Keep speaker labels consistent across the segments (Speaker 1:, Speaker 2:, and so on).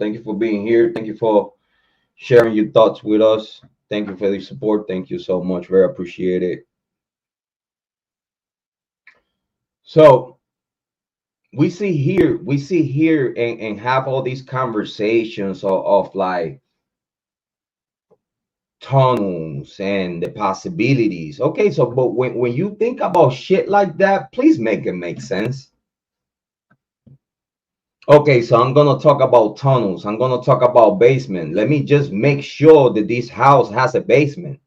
Speaker 1: Thank you for being here. Thank you for sharing your thoughts with us. Thank you for the support. Thank you so much. Very appreciated. So we see here and have all these conversations of like tunnels and the possibilities. Okay, so but when you think about shit like that, please make it make sense. Okay, so I'm gonna talk about tunnels. I'm gonna talk about basement. Let me just make sure that this house has a basement.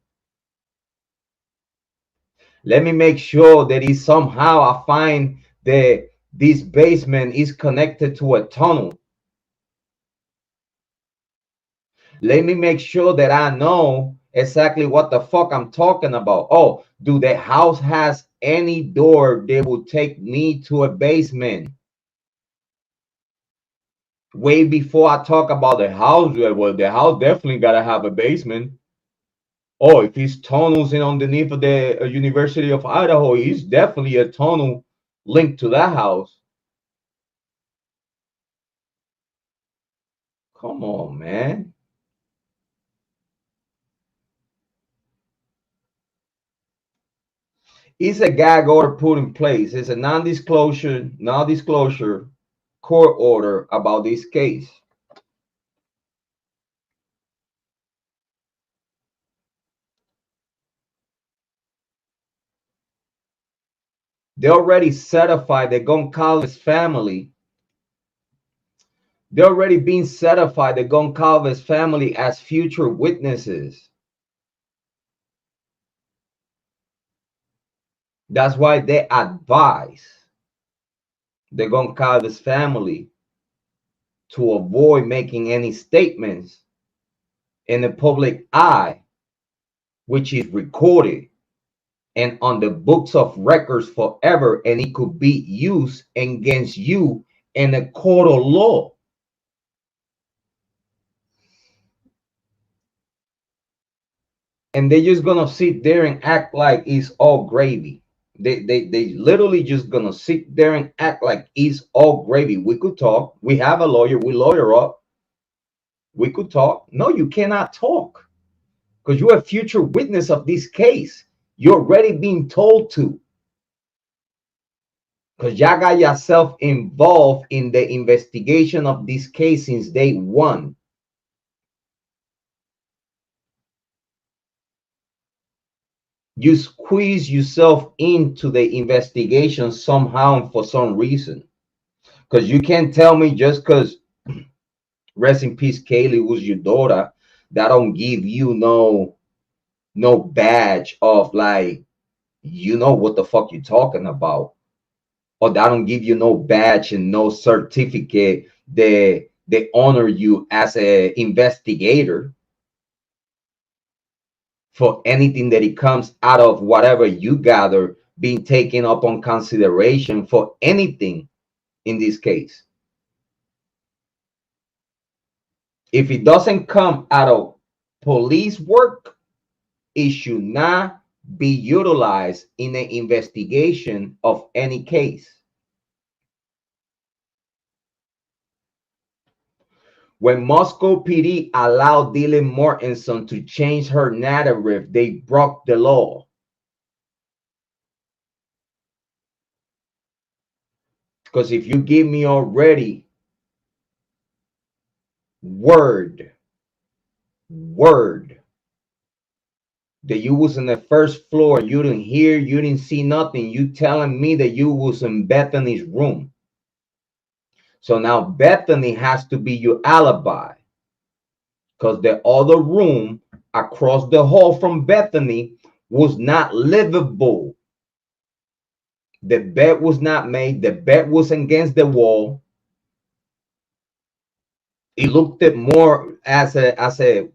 Speaker 1: Let me make sure that is somehow I find that this basement is connected to a tunnel. Let me make sure that I know exactly what the fuck I'm talking about. Oh, do the house has any door that will take me to a basement? Way before I talk about the house, well, the house definitely gotta have a basement. Oh, if it's tunnels in underneath of the University of Idaho, it's definitely a tunnel linked to that house. Come on, man. It's a gag order put in place. It's a non-disclosure court order about this case. They already certified the Goncalves family. They're already being certified the Goncalves family as future witnesses. That's why they advise the Goncalves family to avoid making any statements in the public eye, which is recorded and on the books of records forever, and it could be used against you in a court of law. And they're just gonna sit there and act like it's all gravy. They literally just gonna sit there and act like it's all gravy. We could talk. We have a lawyer. We lawyer up. We could talk. No, you cannot talk because you're a future witness of this case. You're already being told to because y'all got yourself involved in the investigation of this case since day one. You squeeze yourself into the investigation somehow and for some reason. Because you can't tell me just because rest in peace Kiely was your daughter, that don't give you no badge of like you know what the fuck you talking about. Or that don't give you no badge and no certificate they honor you as a investigator for anything that it comes out of whatever you gather being taken up on consideration for anything in this case. If it doesn't come out of police work, it should not be utilized in the investigation of any case. When Moscow PD allowed Dylan Mortensen to change her narrative, they broke the law. Because if you give me already word that you was in the first floor, you didn't hear, you didn't see nothing, you telling me that you was in Bethany's room. So now Bethany has to be your alibi because the other room across the hall from Bethany was not livable. The bed was not made. The bed was against the wall. It looked at more as a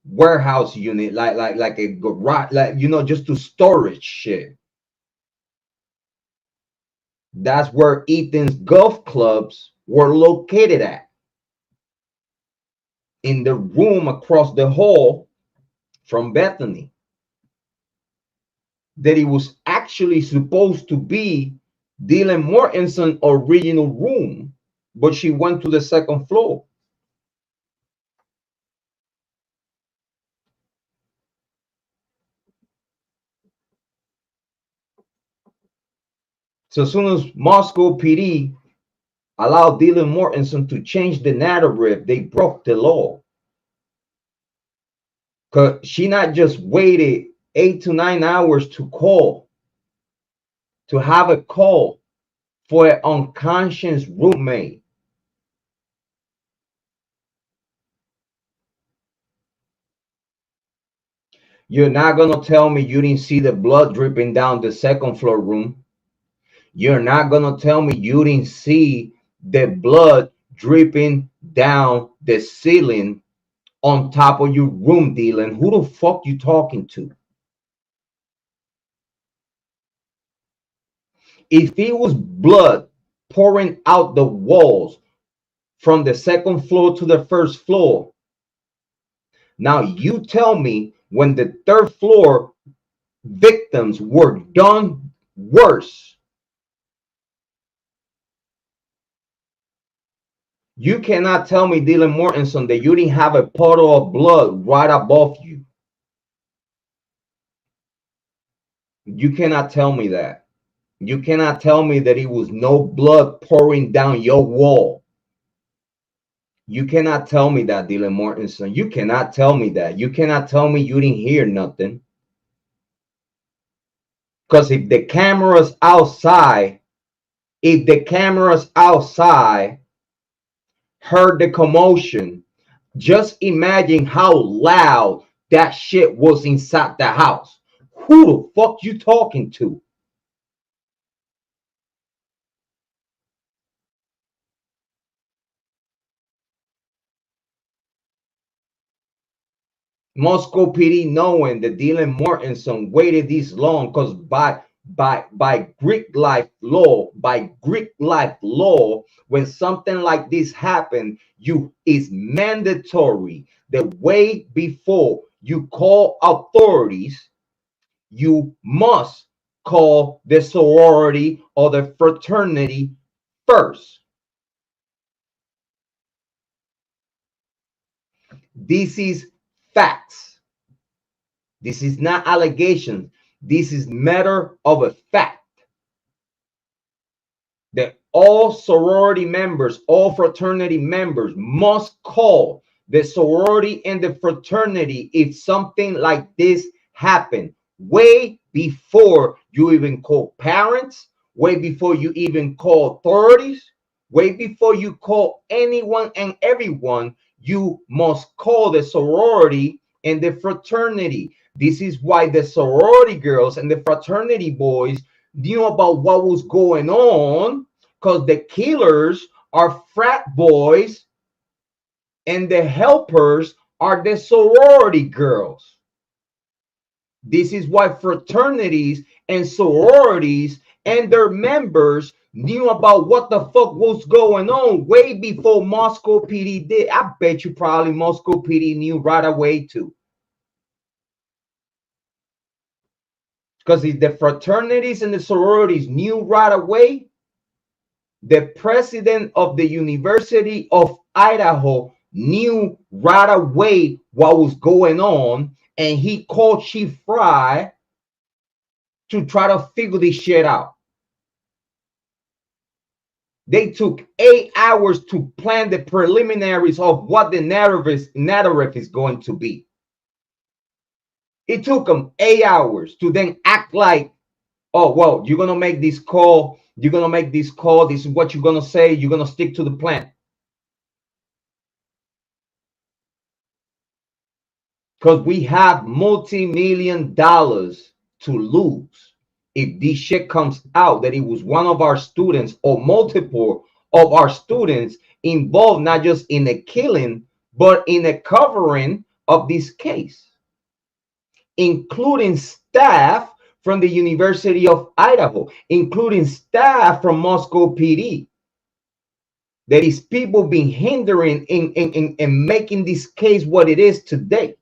Speaker 1: warehouse unit, like a garage, like just to storage shit. That's where Ethan's golf clubs were located at. In the room across the hall from Bethany. That it was actually supposed to be Dylan Mortensen's original room, but she went to the second floor. So as soon as Moscow PD allowed Dylan Mortensen to change the narrative, they broke the law. Because she not just waited 8 to 9 hours to call, to have a call for an unconscious roommate. You're not going to tell me you didn't see the blood dripping down the second floor room. You're not going to tell me you didn't see the blood dripping down the ceiling on top of your room, Dylan. Who the fuck you talking to? If it was blood pouring out the walls from the second floor to the first floor, now you tell me when the third floor victims were done worse, you cannot tell me, Dylan Mortensen, that you didn't have a puddle of blood right above you. You cannot tell me that. You cannot tell me that it was no blood pouring down your wall. You cannot tell me that, Dylan Mortensen. You cannot tell me that. You cannot tell me you didn't hear nothing. Because if the cameras outside heard the commotion, just imagine how loud that shit was inside the house. Who the fuck you talking to? Moscow PD knowing that Dylan Mortensen waited this long because by Greek life law, when something like this happened, it's mandatory that way before you call authorities, you must call the sorority or the fraternity first. This is facts. This is not allegations. This is matter of a fact that all sorority members, all fraternity members must call the sorority and the fraternity if something like this happened, way before you even call parents, way before you even call authorities, way before you call anyone and everyone. You must call the sorority and the fraternity. This is why the sorority girls and the fraternity boys knew about what was going on, because the killers are frat boys and the helpers are the sorority girls. This is why fraternities and sororities and their members knew about what the fuck was going on way before Moscow PD did. I bet you probably Moscow PD knew right away too. Because if the fraternities and the sororities knew right away, the president of the University of Idaho knew right away what was going on, and he called Chief Fry to try to figure this shit out. They took 8 hours to plan the preliminaries of what the narrative is going to be. It took them 8 hours to then act like, oh, well, you're going to make this call. You're going to make this call. This is what you're going to say. You're going to stick to the plan. Because we have multi-million dollars to lose if this shit comes out that it was one of our students or multiple of our students involved, not just in the killing, but in the covering of this case, including staff from the University of Idaho, including staff from Moscow PD. That is people being hindering in making this case what it is today.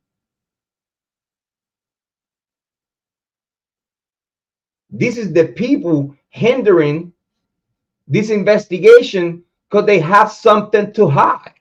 Speaker 1: This is the people hindering this investigation because they have something to hide.